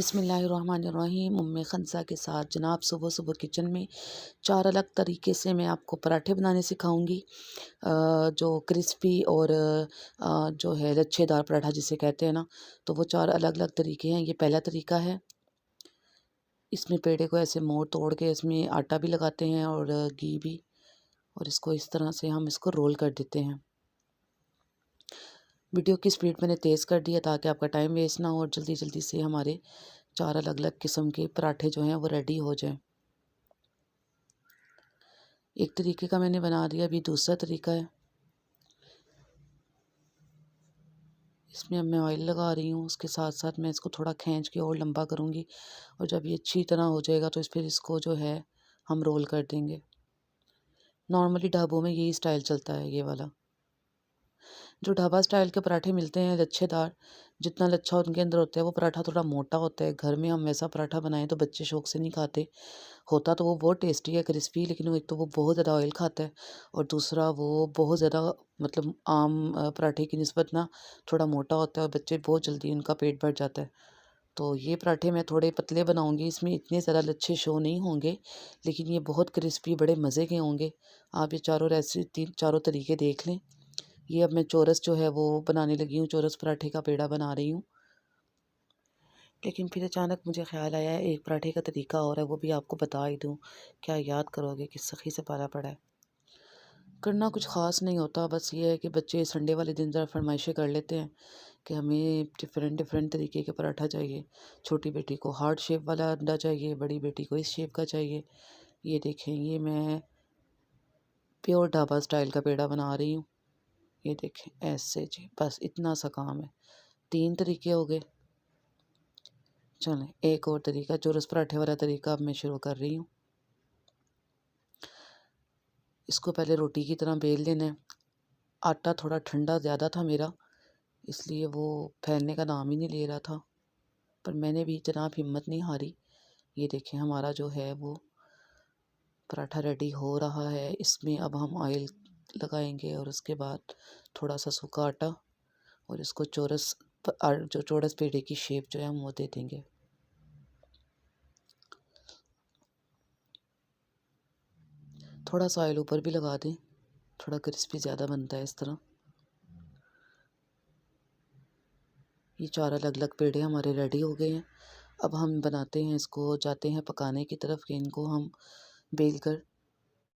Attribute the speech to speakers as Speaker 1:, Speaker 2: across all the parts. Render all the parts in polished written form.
Speaker 1: बिस्मिल्लाहिर्रहमानिर्रहीम। उम्मे खनसा के साथ जनाब सुबह सुबह किचन में 4 अलग तरीके से मैं आपको पराठे बनाने सिखाऊंगी। जो क्रिस्पी और जो है लच्छेदार पराठा जिसे कहते हैं ना, तो वो 4 अलग अलग तरीके हैं। ये पहला तरीका है। इसमें पेड़े को ऐसे मोड़ तोड़ के इसमें आटा भी लगाते हैं और घी भी, और इसको इस तरह से हम इसको रोल कर देते हैं। वीडियो की स्पीड मैंने तेज़ कर दिया ताकि आपका टाइम वेस्ट ना हो और जल्दी जल्दी से हमारे 4 अलग अलग किस्म के पराठे जो हैं वो रेडी हो जाएं। एक तरीके का मैंने बना दिया, अभी दूसरा तरीका है। इसमें अब मैं ऑयल लगा रही हूँ, उसके साथ साथ मैं इसको थोड़ा खींच के और लंबा करूँगी, और जब ये अच्छी तरह हो जाएगा तो फिर इसको जो है हम रोल कर देंगे। नॉर्मली ढाबों में यही स्टाइल चलता है, ये वाला। जो ढाबा स्टाइल के पराठे मिलते हैं लच्छेदार, जितना लच्छा उनके अंदर होता है वो पराठा थोड़ा मोटा होता है। घर में हम वैसा पराठा बनाएं तो बच्चे शौक से नहीं खाते। होता तो वो बहुत टेस्टी है, क्रिस्पी, लेकिन एक तो वो बहुत ज़्यादा ऑयल खाता है, और दूसरा वो बहुत ज़्यादा मतलब आम पराठे की निस्बत ना थोड़ा मोटा होता है, और बच्चे बहुत जल्दी उनका पेट भर जाता है। तो ये पराठे मैं थोड़े पतले बनाऊंगी, इसमें इतने ज़्यादा लच्छे शो नहीं होंगे, लेकिन ये बहुत क्रिस्पी बड़े मज़े के होंगे। आप ये चारों तरीके देख लें। ये अब मैं चौरस जो है वो बनाने लगी हूँ, चौरस पराठे का पेड़ा बना रही हूँ। लेकिन फिर अचानक मुझे ख्याल आया है एक पराठे का तरीका और है, वो भी आपको बता ही दूँ। क्या याद करोगे कि सखी से पाला पड़ा है। करना कुछ ख़ास नहीं होता, बस ये है कि बच्चे संडे वाले दिन ज़रा फरमाइशें कर लेते हैं कि हमें डिफरेंट डिफरेंट तरीके के पराठा चाहिए। छोटी बेटी को हार्ट शेप वाला अंडा चाहिए, बड़ी बेटी को इस शेप का चाहिए। ये देखें, ये मैं प्योर ढाबा स्टाइल का पेड़ा बना रही हूँ। ये देखें ऐसे जी, बस इतना सा काम है। 3 तरीके हो गए। चलें एक और तरीका, चौरस पराठे वाला तरीका अब मैं शुरू कर रही हूँ। इसको पहले रोटी की तरह बेल लेना है। आटा थोड़ा ठंडा ज़्यादा था मेरा, इसलिए वो फैलने का नाम ही नहीं ले रहा था, पर मैंने भी जनाब हिम्मत नहीं हारी। ये देखें हमारा जो है वो पराठा रेडी हो रहा है। इसमें अब हम ऑयल लगाएंगे और उसके बाद थोड़ा सा सूखा आटा, और इसको जो चौरस पेड़े की शेप जो है हम वो दे देंगे। थोड़ा सा ऑयल ऊपर भी लगा दें, थोड़ा क्रिस्पी ज़्यादा बनता है इस तरह। ये 4 अलग अलग पेड़े हमारे रेडी हो गए हैं। अब हम बनाते हैं, इसको जाते हैं पकाने की तरफ कि इनको हम बेल कर,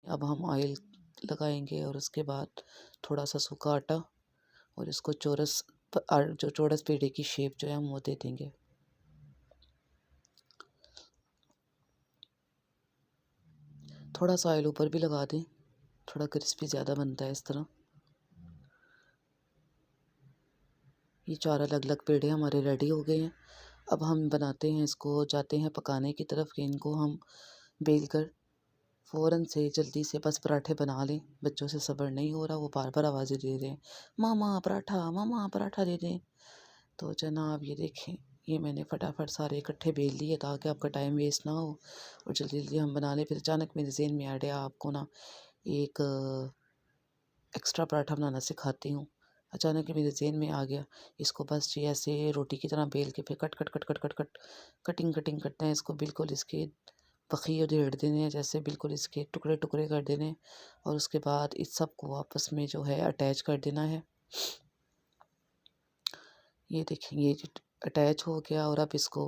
Speaker 1: अब हम ऑयल लगाएंगे और उसके बाद थोड़ा सा सूखा आटा, और इसको जो चौरस पेड़े की शेप जो है हम वो दे देंगे। थोड़ा सा ऑयल ऊपर भी लगा दें, थोड़ा क्रिस्पी ज़्यादा बनता है इस तरह। ये 4 अलग अलग पेड़े हमारे रेडी हो गए हैं। अब हम बनाते हैं, इसको जाते हैं पकाने की तरफ कि इनको हम बेल कर फ़ौरन से जल्दी से बस पराठे बना लें। बच्चों से सब्र नहीं हो रहा, वो बार बार आवाज़ें दे रहे हैं, मामा पराठा दे दें। तो जनाब ये देखें, ये मैंने फटाफट सारे इकट्ठे बेल लिए ताकि आपका टाइम वेस्ट ना हो और जल्दी जल्दी हम बना लें। फिर अचानक मेरे ज़हन में आइडिया, आपको ना एक एक्स्ट्रा पराठा बनाना सिखाती हूँ। अचानक ही मेरे ज़हन में आ गया। इसको बस जी ऐसे रोटी की तरह बेल के फिर कटिंग कटिंग करते हैं। इसको बिल्कुल इसके बखिए उधेड़ देने हैं, जैसे बिल्कुल इसके टुकड़े टुकड़े कर देने हैं, और उसके बाद इस सब को आपस में जो है अटैच कर देना है। ये देखें, ये अटैच हो गया, और अब इसको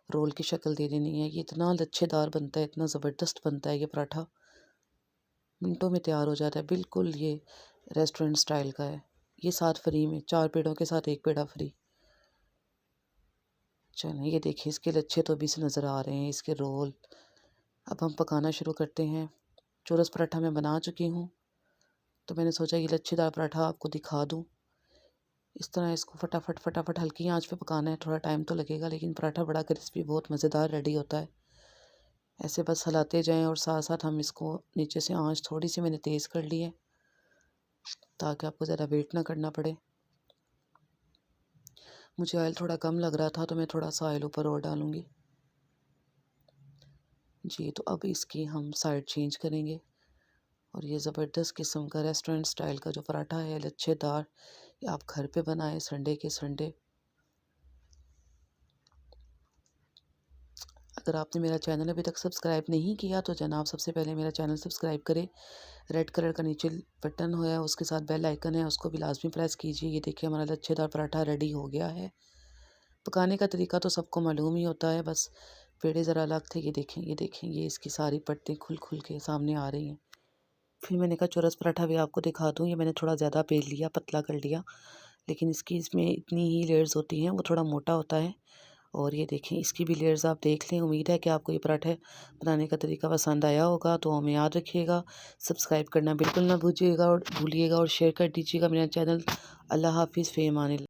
Speaker 1: रोल की शक्ल दे देनी है। ये इतना लच्छेदार बनता है, इतना ज़बरदस्त बनता है ये पराठा, मिनटों में तैयार हो जाता है। बिल्कुल ये रेस्टोरेंट स्टाइल का है। ये साथ फ्री में, 4 पेड़ों के साथ 1 पेड़ा फ्री। चलें ये देखिए, इसके लच्छे तो अभी से नज़र आ रहे हैं, इसके रोल। अब हम पकाना शुरू करते हैं। चौरस पराठा मैं बना चुकी हूँ, तो मैंने सोचा ये लच्छेदार पराठा आपको दिखा दूँ। इस तरह इसको फटाफट हल्की आंच पे पकाना है। थोड़ा टाइम तो लगेगा, लेकिन पराठा बड़ा क्रिस्पी बहुत मज़ेदार रेडी होता है। ऐसे बस हिलाते जाएं, और साथ साथ हम इसको नीचे से आंच थोड़ी सी मैंने तेज़ कर ली है ताकि आपको ज़्यादा वेट ना करना पड़े। मुझे ऑयल थोड़ा कम लग रहा था, तो मैं थोड़ा सा ऑयल ऊपर और डालूँगी जी। तो अब इसकी हम साइड चेंज करेंगे, और ये ज़बरदस्त किस्म का रेस्टोरेंट स्टाइल का जो पराठा है लच्छेदार, ये आप घर पे बनाएं संडे के संडे। अगर आपने मेरा चैनल अभी तक सब्सक्राइब नहीं किया तो जनाब सबसे पहले मेरा चैनल सब्सक्राइब करें। रेड कलर का नीचे बटन है, उसके साथ बेल आइकन है, उसको भी लाजमी प्रेस कीजिए। ये देखिए हमारा लच्छेदार पराठा रेडी हो गया है। पकाने का तरीका तो सबको मालूम ही होता है, बस पेड़े ज़रा अलग थे। ये देखें ये इसकी सारी पट्टी खुल खुल के सामने आ रही हैं। फिर मैंने कहा चौरस पराठा भी आपको दिखा दूँ। ये मैंने थोड़ा ज़्यादा बेल लिया, पतला कर लिया, लेकिन इसमें इतनी ही लेयर्स होती हैं, वो थोड़ा मोटा होता है। और ये देखें इसकी भी लेयर्स आप देख लें। उम्मीद है कि आपको ये पराठे बनाने का तरीका पसंद आया होगा। तो हमें याद रखिएगा, सब्सक्राइब करना बिल्कुल ना भूलिएगा और शेयर कर दीजिएगा मेरा चैनल। अल्लाह हाफिज़, फ़ी अमान अल्लाह।